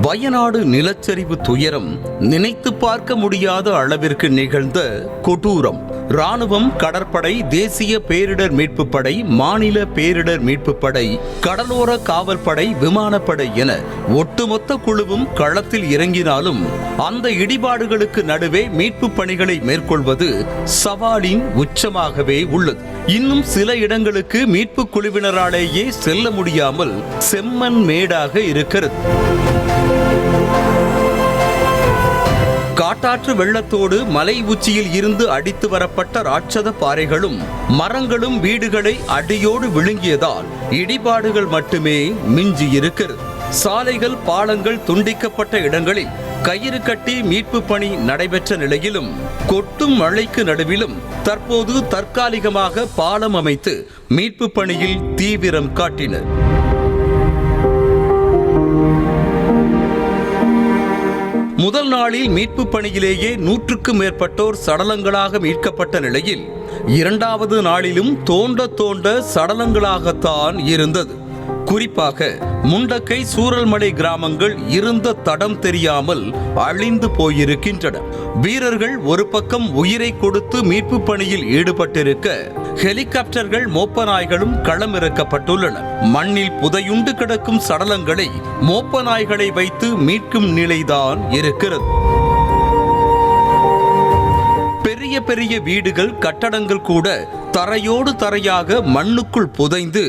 வயநாடு நிலச்சரிவு துயரம் நினைத்து பார்க்க முடியாத அளவிற்கு நிகழ்ந்த கொடூரம். ராணுவம், கடற்படை, தேசிய பேரிடர் மீட்பு படை, மாநில பேரிடர் மீட்பு படை, கடலோர காவல்படை, விமானப்படை என ஒட்டுமொத்த குழுவும் களத்தில் இறங்கினாலும் அந்த இடிபாடுகளுக்கு நடுவே மீட்பு பணிகளை மேற்கொள்வது சவாலின் உச்சமாகவே உள்ளது. இன்னும் சில இடங்களுக்கு மீட்பு குழுவினராலேயே செல்ல முடியாமல் செம்மண் மேடாக இருக்கிறது. காட்டாற்று வெள்ளத்தோடு மலை உச்சியில் இருந்து அடித்து வரப்பட்ட ராட்சத பாறைகளும் மரங்களும் வீடுகளை அடியோடு விழுங்கியதால் இடிபாடுகள் மட்டுமே மிஞ்சி இருக்கிறது. சாலைகள், பாலங்கள் துண்டிக்கப்பட்ட இடங்களில் கயிறு கட்டி மீட்பு பணி நடைபெற்ற நிலையிலும் கொட்டும் மழைக்கு நடுவிலும் தற்போது தற்காலிகமாக பாலம் அமைத்து மீட்பு பணியில் தீவிரம் காட்டினர். முதல் நாளில் மீட்பு பணியிலேயே 100க்கும் மேற்பட்டோர் சடலங்களாக மீட்கப்பட்ட நிலையில் இரண்டாவது நாளிலும் தோண்ட சடலங்களாகத்தான் இருந்தது. குறிப்பாக முண்டக்கை, சூரல்மலை கிராமங்கள் இருந்த தடம் தெரியாமல் அழிந்து போயிருக்கின்றன. வீரர்கள் ஒரு பக்கம் உயிரை கொடுத்து மீட்பு பணியில் ஈடுபட்டிருக்க, ஹெலிகாப்டர்கள், மோப்ப நாய்களும் களமிறக்கப்பட்டுள்ளன. மண்ணில் புதையுண்டு கிடக்கும் சடலங்களை மோப்ப நாய்களை வைத்து மீட்கும் நிலைதான் இருக்கிறது. பெரிய பெரிய வீடுகள், கட்டடங்கள் கூட தரையோடு தரையாக மண்ணுக்குள் புதைந்து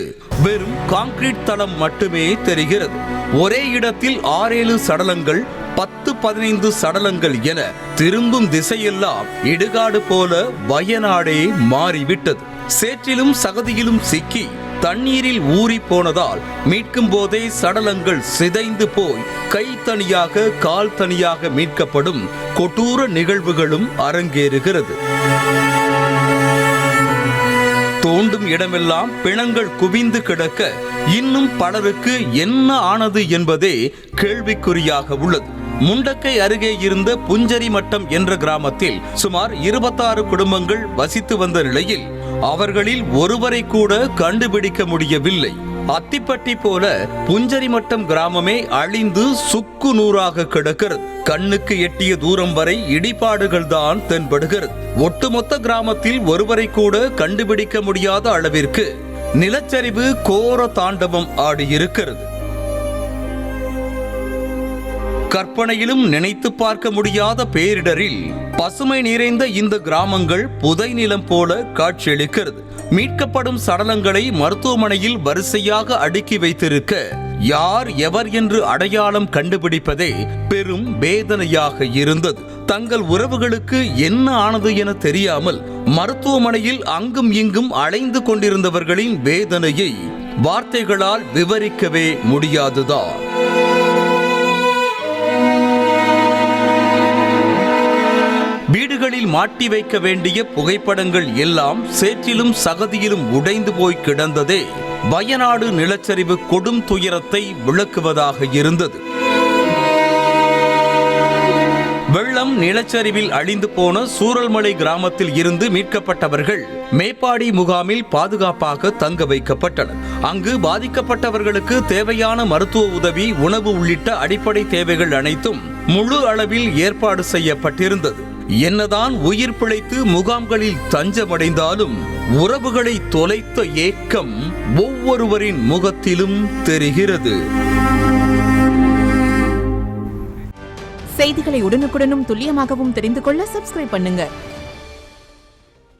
வெறும் கான்கிரீட் தளம் மட்டுமே தெரிகிறது. ஒரே இடத்தில் 6-7 சடலங்கள், 10-15 சடலங்கள் என திரும்பும் திசையெல்லாம் இடுகாடு போல வயநாடே மாறிவிட்டது. சேற்றிலும் சகதியிலும் சிக்கி தண்ணீரில் ஊறி போனதால் மீட்கும் போதே சடலங்கள் சிதைந்து போய் கை தனியாக, கால் தனியாக மீட்கப்படும் கொடூர நிகழ்வுகளும் அரங்கேறுகிறது. தோண்டும் இடமெல்லாம் பிணங்கள் குவிந்து கிடக்க இன்னும் பலருக்கு என்ன ஆனது என்பதே கேள்விக்குறியாக உள்ளது. முண்டக்கை அருகே இருந்த புஞ்சரி மட்டம் என்ற கிராமத்தில் சுமார் 26 குடும்பங்கள் வசித்து வந்த நிலையில் அவர்களில் ஒருவரை கூட கண்டுபிடிக்க முடியவில்லை. அத்திப்பட்டி போல புஞ்சரி மட்டம் கிராமமே அழிந்து சுக்கு நூறாக கிடக்கிறது. கண்ணுக்கு எட்டிய தூரம் வரை இடிபாடுகள் தான் தென்படுகிறது. ஒட்டுமொத்த கிராமத்தில் ஒருவரை கூட கண்டுபிடிக்க முடியாத அளவிற்கு நிலச்சரிவு கோர தாண்டவம் ஆடியிருக்கிறது. கற்பனையிலும் நினைத்து பார்க்க முடியாத பேரிடரில் பசுமை நிறைந்த இந்த கிராமங்கள் புதை நிலம் போல காட்சியளிக்கிறது. மீட்கப்படும் சடலங்களை மருத்துவமனையில் வரிசையாக அடுக்கி வைத்திருக்க யார் எவர் என்று அடையாளம் கண்டுபிடிப்பதே பெரும் வேதனையாக இருந்தது. தங்கள் உறவுகளுக்கு என்ன ஆனது என தெரியாமல் மருத்துவமனையில் அங்கும் இங்கும் அலைந்து கொண்டிருந்தவர்களின் வேதனையை வார்த்தைகளால் விவரிக்கவே முடியாதுதான். வீடுகளில் மாட்டி வைக்க வேண்டிய புகைப்படங்கள் எல்லாம் சேற்றிலும் சகதியிலும் உடைந்து போய் கிடந்ததே வயநாடு நிலச்சரிவு கொடும் துயரத்தை விளக்குவதாக இருந்தது. வெள்ளம், நிலச்சரிவில் அழிந்து போன சூரல்மலை கிராமத்தில் இருந்து மீட்கப்பட்டவர்கள் மேப்பாடி முகாமில் பாதுகாப்பாக தங்க வைக்கப்பட்டனர். அங்கு பாதிக்கப்பட்டவர்களுக்கு தேவையான மருத்துவ உதவி, உணவு உள்ளிட்ட அடிப்படை தேவைகள் அனைத்தும் முழு அளவில் ஏற்பாடு செய்யப்பட்டிருந்தது. என்னதான் உயிர் பிழைத்து முகாம்களில் தஞ்சமடைந்தாலும் உறவுகளை தொலைத்த ஏக்கம் ஒவ்வொருவரின் முகத்திலும் தெரிகிறது. செய்திகளை உடனுக்குடனும் துல்லியமாகவும் தெரிந்து கொள்ள சப்ஸ்கிரைப் பண்ணுங்க.